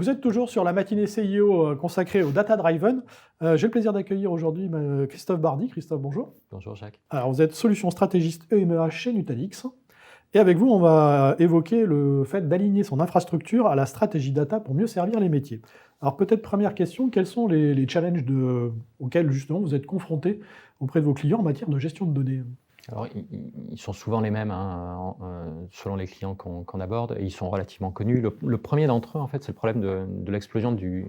Vous êtes toujours sur la matinée CIO consacrée au Data Driven. J'ai le plaisir d'accueillir aujourd'hui Christophe Bardy. Christophe, bonjour. Bonjour Jacques. Alors, vous êtes solution stratégiste EMEA chez Nutanix. Et avec vous, on va évoquer le fait d'aligner son infrastructure à la stratégie data pour mieux servir les métiers. Alors, peut-être première question, quels sont les challenges auxquels justement vous êtes confrontés auprès de vos clients en matière de gestion de données? Alors, ils sont souvent les mêmes selon les clients qu'on aborde, et ils sont relativement connus. Le premier d'entre eux, en fait, c'est le problème de l'explosion du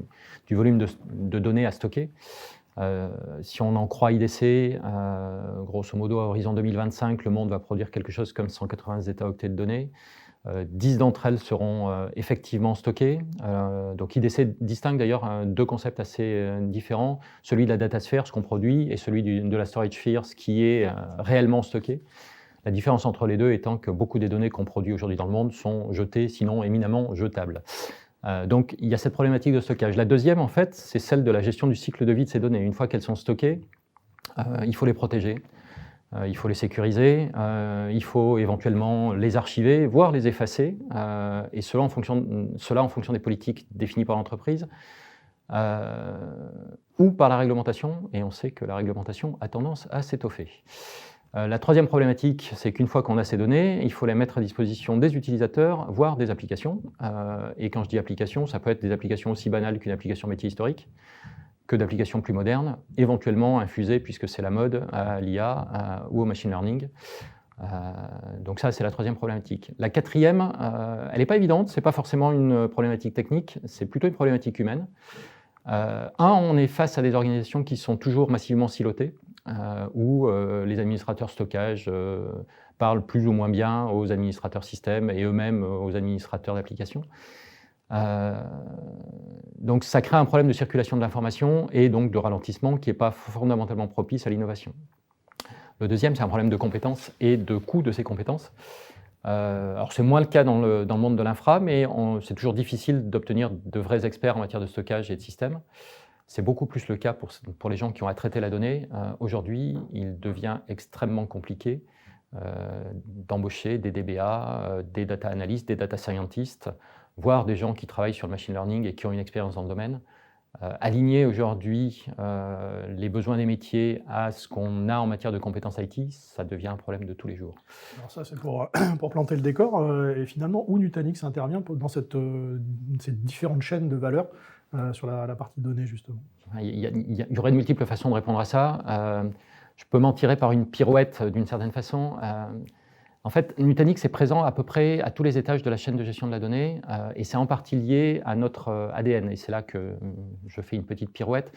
volume de données à stocker. Si on en croit IDC, grosso modo, à horizon 2025, le monde va produire quelque chose comme 180 zeta-octets de données. 10 d'entre elles seront effectivement stockées. Donc IDC distingue d'ailleurs deux concepts assez différents, celui de la datasphère, ce qu'on produit, et celui de la storage sphere, ce qui est réellement stocké. La différence entre les deux étant que beaucoup des données qu'on produit aujourd'hui dans le monde sont jetées, sinon éminemment jetables. Donc il y a cette problématique de stockage. La deuxième, en fait, c'est celle de la gestion du cycle de vie de ces données. Une fois qu'elles sont stockées, il faut les protéger. Il faut les sécuriser, il faut éventuellement les archiver, voire les effacer, et cela en fonction des politiques définies par l'entreprise, ou par la réglementation, et on sait que la réglementation a tendance à s'étoffer. La troisième problématique, c'est qu'une fois qu'on a ces données, il faut les mettre à disposition des utilisateurs, voire des applications. Et quand je dis applications, ça peut être des applications aussi banales qu'une application métier historique, que d'applications plus modernes, éventuellement infusées, puisque c'est la mode, à l'IA ou au machine learning. Donc ça, c'est la troisième problématique. La quatrième, elle n'est pas évidente, ce n'est pas forcément une problématique technique, c'est plutôt une problématique humaine. On est face à des organisations qui sont toujours massivement silotées, où les administrateurs stockage parlent plus ou moins bien aux administrateurs système et eux-mêmes aux administrateurs d'applications. Donc ça crée un problème de circulation de l'information et donc de ralentissement qui n'est pas fondamentalement propice à l'innovation. Le deuxième, c'est un problème de compétences et de coût de ces compétences. Alors c'est moins le cas dans le monde de l'infra, mais c'est toujours difficile d'obtenir de vrais experts en matière de stockage et de système. C'est beaucoup plus le cas pour les gens qui ont à traiter la donnée. Aujourd'hui, il devient extrêmement compliqué d'embaucher des DBA, des data analysts, des data scientists, voire des gens qui travaillent sur le machine learning et qui ont une expérience dans le domaine. Aligner aujourd'hui les besoins des métiers à ce qu'on a en matière de compétences IT, ça devient un problème de tous les jours. Alors ça, c'est pour planter le décor. Et finalement, où Nutanix intervient dans ces différentes chaînes de valeur sur la partie données, justement? Il y aurait de multiples façons de répondre à ça. Je peux m'en tirer par une pirouette d'une certaine façon. En fait, Nutanix est présent à peu près à tous les étages de la chaîne de gestion de la donnée, et c'est en partie lié à notre ADN, et c'est là que je fais une petite pirouette.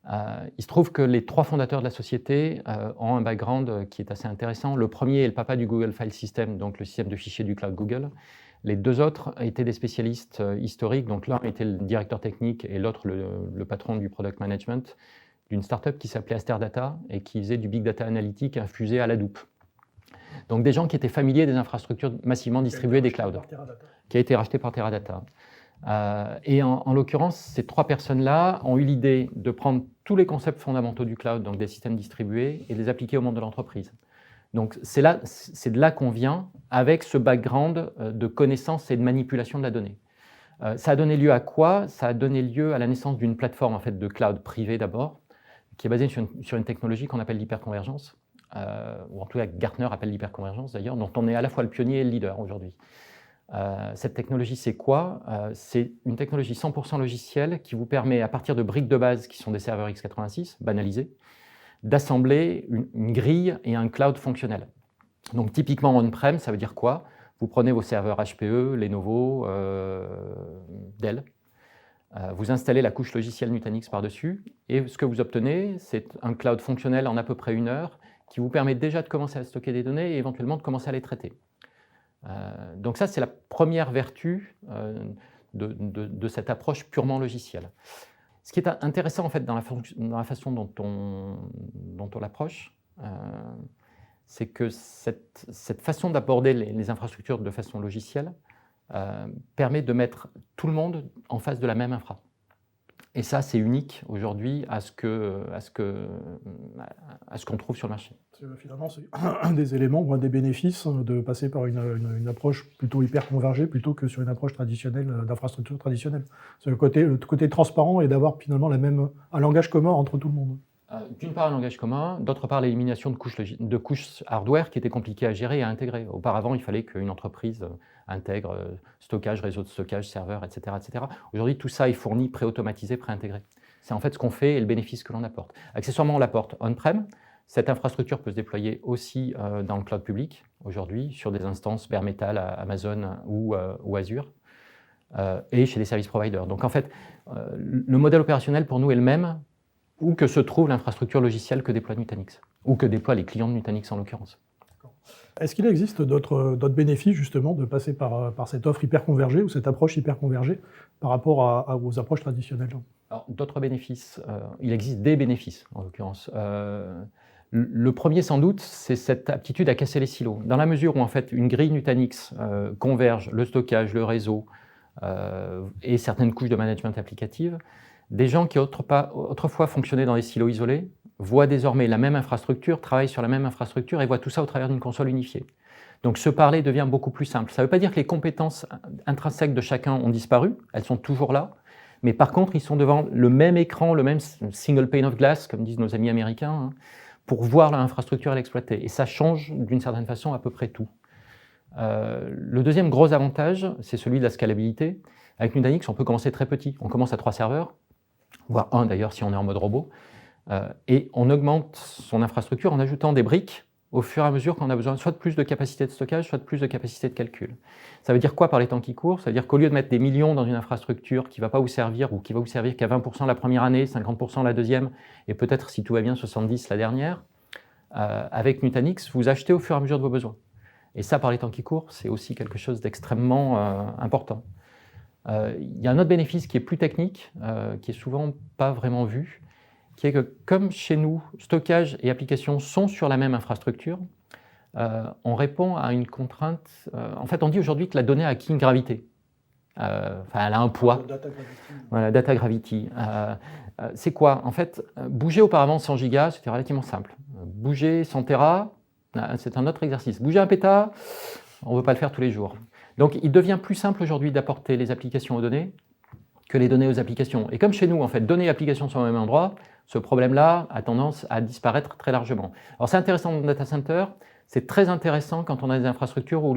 Il se trouve que les trois fondateurs de la société ont un background qui est assez intéressant. Le premier est le papa du Google File System, donc le système de fichiers du cloud Google. Les deux autres étaient des spécialistes historiques, donc l'un était le directeur technique et l'autre le patron du product management d'une startup qui s'appelait Asterdata et qui faisait du big data analytique infusé à l'Hadoop. Donc des gens qui étaient familiers des infrastructures massivement distribuées des clouds, qui a été racheté par Teradata. Et en l'occurrence, ces trois personnes-là ont eu l'idée de prendre tous les concepts fondamentaux du cloud, donc des systèmes distribués, et de les appliquer au monde de l'entreprise. Donc c'est de là qu'on vient avec ce background de connaissance et de manipulation de la donnée. Ça a donné lieu à quoi? Ça a donné lieu à la naissance d'une plateforme en fait, de cloud privé d'abord, qui est basée sur une technologie qu'on appelle l'hyperconvergence, ou en tout cas Gartner appelle l'hyperconvergence d'ailleurs, dont on est à la fois le pionnier et le leader aujourd'hui. Cette technologie, c'est quoi? C'est une technologie 100% logicielle qui vous permet, à partir de briques de base qui sont des serveurs x86, banalisés, d'assembler une grille et un cloud fonctionnel. Donc typiquement on-prem, ça veut dire quoi? Vous prenez vos serveurs HPE, Lenovo, Dell, vous installez la couche logicielle Nutanix par-dessus, et ce que vous obtenez, c'est un cloud fonctionnel en à peu près 1 heure, qui vous permet déjà de commencer à stocker des données et éventuellement de commencer à les traiter. Donc ça, c'est la première vertu de cette approche purement logicielle. Ce qui est intéressant en fait dans la façon dont on l'approche, c'est que cette façon d'aborder les infrastructures de façon logicielle permet de mettre tout le monde en face de la même infra. Et ça, c'est unique aujourd'hui à ce qu'on trouve sur le marché. Finalement, c'est un des éléments ou un des bénéfices de passer par une approche plutôt hyper convergée plutôt que sur une approche traditionnelle, d'infrastructure traditionnelle. C'est le côté transparent et d'avoir finalement un langage commun entre tout le monde. D'une part, un langage commun, d'autre part, l'élimination de couches hardware qui étaient compliquées à gérer et à intégrer. Auparavant, il fallait qu'une entreprise intègre stockage, réseau de stockage, serveur, etc., etc. Aujourd'hui, tout ça est fourni, pré-automatisé, pré-intégré. C'est en fait ce qu'on fait et le bénéfice que l'on apporte. Accessoirement, on l'apporte on-prem. Cette infrastructure peut se déployer aussi dans le cloud public, aujourd'hui, sur des instances bare metal, Amazon ou Azure, et chez les service providers. Donc en fait, le modèle opérationnel pour nous est le même, où que se trouve l'infrastructure logicielle que déploie Nutanix, ou que déploient les clients de Nutanix en l'occurrence. Est-ce qu'il existe d'autres bénéfices justement de passer par cette offre hyper convergée ou cette approche hyper convergée par rapport aux approches traditionnelles? Alors, d'autres bénéfices, il existe des bénéfices en l'occurrence. Le premier sans doute, c'est cette aptitude à casser les silos. Dans la mesure où en fait une grille Nutanix converge le stockage, le réseau et certaines couches de management applicative, des gens qui autrefois fonctionnaient dans des silos isolés voient désormais la même infrastructure, travaillent sur la même infrastructure et voient tout ça au travers d'une console unifiée. Donc se parler devient beaucoup plus simple. Ça ne veut pas dire que les compétences intrinsèques de chacun ont disparu, elles sont toujours là, mais par contre ils sont devant le même écran, le même single pane of glass, comme disent nos amis américains, pour voir l'infrastructure et l'exploiter. Et ça change d'une certaine façon à peu près tout. Le deuxième gros avantage, c'est celui de la scalabilité. Avec Nutanix, on peut commencer très petit. On commence à 3 serveurs, voire 1 d'ailleurs si on est en mode robot, et on augmente son infrastructure en ajoutant des briques au fur et à mesure qu'on a besoin soit de plus de capacité de stockage, soit de plus de capacité de calcul. Ça veut dire quoi par les temps qui courent? Ça veut dire qu'au lieu de mettre des millions dans une infrastructure qui ne va pas vous servir ou qui va vous servir qu'à 20% la première année, 50% la deuxième, et peut-être si tout va bien 70% la dernière, avec Nutanix, vous achetez au fur et à mesure de vos besoins. Et ça, par les temps qui courent, c'est aussi quelque chose d'extrêmement important. Il y a un autre bénéfice qui est plus technique, qui est souvent pas vraiment vu, qui est que comme chez nous, stockage et applications sont sur la même infrastructure, on répond à une contrainte. En fait, on dit aujourd'hui que la donnée a acquis une gravité. Elle a un poids. Data gravity. Voilà, data gravity. C'est quoi? En fait, bouger auparavant 100 gigas, c'était relativement simple. Bouger 100 Tera, c'est un autre exercice. Bouger 1 péta, on ne veut pas le faire tous les jours. Donc, il devient plus simple aujourd'hui d'apporter les applications aux données que les données aux applications. Et comme chez nous, en fait, données et applications sont au même endroit, ce problème-là a tendance à disparaître très largement. Alors, c'est intéressant dans le data center, c'est très intéressant quand on a des infrastructures où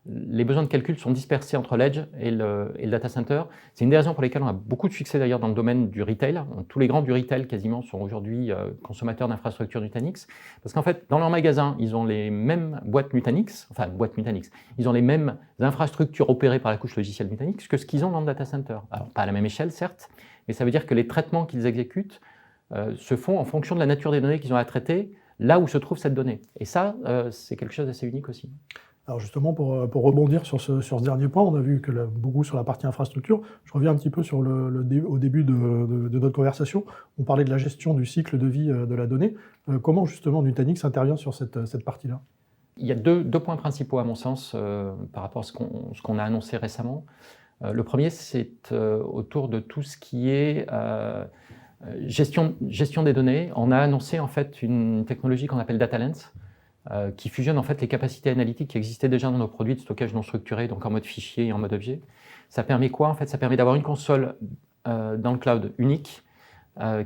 les besoins de calcul sont dispersés entre l'edge et le data center. C'est une des raisons pour lesquelles on a beaucoup de succès d'ailleurs dans le domaine du retail. Tous les grands du retail quasiment sont aujourd'hui consommateurs d'infrastructures Nutanix. Parce qu'en fait, dans leur magasin, ils ont les mêmes boîtes Nutanix, ils ont les mêmes infrastructures opérées par la couche logicielle Nutanix que ce qu'ils ont dans le data center. Alors, pas à la même échelle, certes, mais ça veut dire que les traitements qu'ils exécutent se font en fonction de la nature des données qu'ils ont à traiter, là où se trouve cette donnée. Et ça, c'est quelque chose d'assez unique aussi. Alors justement, pour rebondir sur ce dernier point, on a vu que beaucoup sur la partie infrastructure. Je reviens un petit peu sur au début de notre conversation. On parlait de la gestion du cycle de vie de la donnée. Comment justement Nutanix intervient sur cette partie-là? Il y a deux points principaux à mon sens par rapport à ce qu'on a annoncé récemment. Le premier, c'est autour de tout ce qui est gestion des données. On a annoncé en fait une technologie qu'on appelle Data Lens, qui fusionne en fait les capacités analytiques qui existaient déjà dans nos produits de stockage non structuré, donc en mode fichier et en mode objet. Ça permet quoi? En fait, ça permet d'avoir une console dans le cloud unique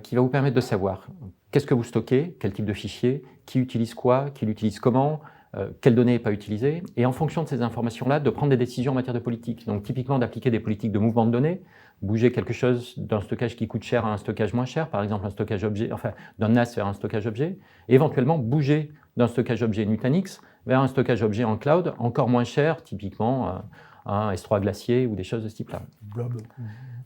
qui va vous permettre de savoir qu'est-ce que vous stockez, quel type de fichier, qui utilise quoi, qui l'utilise comment, quelle donnée n'est pas utilisée, et en fonction de ces informations-là, de prendre des décisions en matière de politique. Donc typiquement d'appliquer des politiques de mouvement de données, bouger quelque chose d'un stockage qui coûte cher à un stockage moins cher, par exemple un stockage objet, enfin d'un NAS vers un stockage objet, et éventuellement bouger d'un stockage objet Nutanix vers un stockage objet en cloud encore moins cher, typiquement un S3 Glacier ou des choses de ce type-là.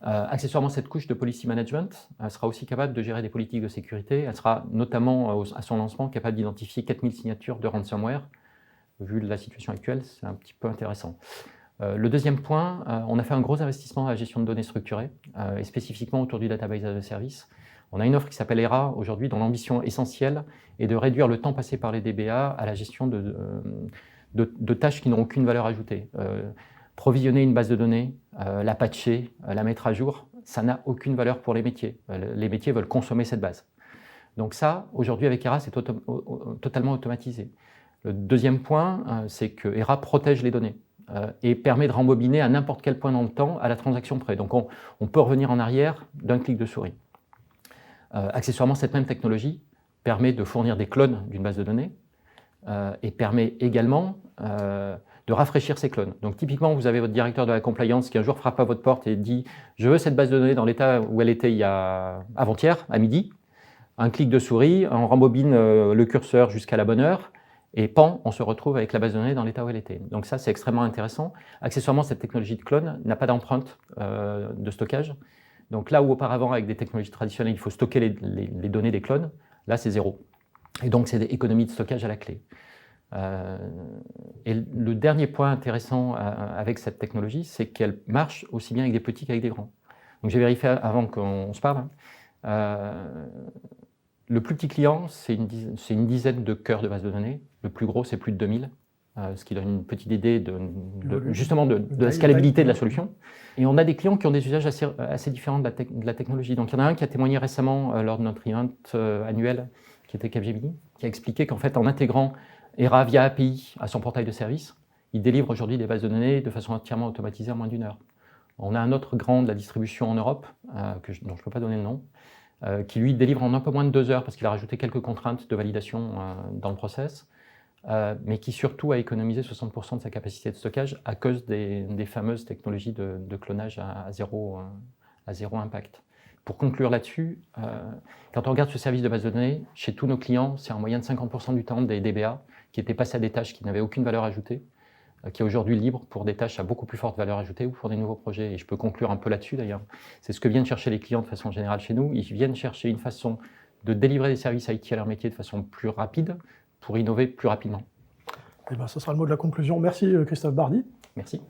Accessoirement, cette couche de policy management elle sera aussi capable de gérer des politiques de sécurité. Elle sera notamment, à son lancement, capable d'identifier 4000 signatures de ransomware. Vu la situation actuelle, c'est un petit peu intéressant. Le deuxième point, on a fait un gros investissement dans la gestion de données structurées, et spécifiquement autour du database as a service. On a une offre qui s'appelle ERA aujourd'hui, dont l'ambition essentielle est de réduire le temps passé par les DBA à la gestion de tâches qui n'ont aucune valeur ajoutée. Provisionner une base de données, la patcher, la mettre à jour, ça n'a aucune valeur pour les métiers. Les métiers veulent consommer cette base. Donc ça, aujourd'hui avec ERA, c'est totalement automatisé. Le deuxième point, c'est que ERA protège les données et permet de rembobiner à n'importe quel point dans le temps à la transaction près. Donc on peut revenir en arrière d'un clic de souris. Accessoirement, cette même technologie permet de fournir des clones d'une base de données et permet également de rafraîchir ces clones. Donc typiquement, vous avez votre directeur de la compliance qui un jour frappe à votre porte et dit « Je veux cette base de données dans l'état où elle était avant-hier, à midi ». Un clic de souris, on rembobine le curseur jusqu'à la bonne heure et pan, on se retrouve avec la base de données dans l'état où elle était. Donc ça, c'est extrêmement intéressant. Accessoirement, cette technologie de clone n'a pas d'empreinte de stockage. Donc là où auparavant, avec des technologies traditionnelles, il faut stocker les données des clones, là, c'est zéro. Et donc, c'est des économies de stockage à la clé. Et le dernier point intéressant avec cette technologie, c'est qu'elle marche aussi bien avec des petits qu'avec des grands. Donc j'ai vérifié avant qu'on se parle. Le plus petit client, c'est une dizaine de cœurs de base de données. Le plus gros, c'est plus de 2000, ce qui donne une petite idée justement de la scalabilité de la solution. Et on a des clients qui ont des usages assez différents de la technologie. Donc il y en a un qui a témoigné récemment lors de notre event annuel, qui était Capgemini, qui a expliqué qu'en fait, en intégrant ERA via API à son portail de service, il délivre aujourd'hui des bases de données de façon entièrement automatisée en moins d'1 heure. On a un autre grand de la distribution en Europe, dont je ne peux pas donner le nom, qui lui délivre en un peu moins de 2 heures parce qu'il a rajouté quelques contraintes de validation dans le process, mais qui surtout a économisé 60% de sa capacité de stockage à cause des fameuses technologies de clonage à zéro impact. Pour conclure là-dessus, quand on regarde ce service de base de données, chez tous nos clients, c'est en moyenne 50% du temps des DBA qui étaient passés à des tâches qui n'avaient aucune valeur ajoutée, qui est aujourd'hui libre pour des tâches à beaucoup plus forte valeur ajoutée ou pour des nouveaux projets. Et je peux conclure un peu là-dessus d'ailleurs. C'est ce que viennent chercher les clients de façon générale chez nous. Ils viennent chercher une façon de délivrer des services IT à leur métier de façon plus rapide pour innover plus rapidement. Et ben, ce sera le mot de la conclusion. Merci Christophe Bardy. Merci.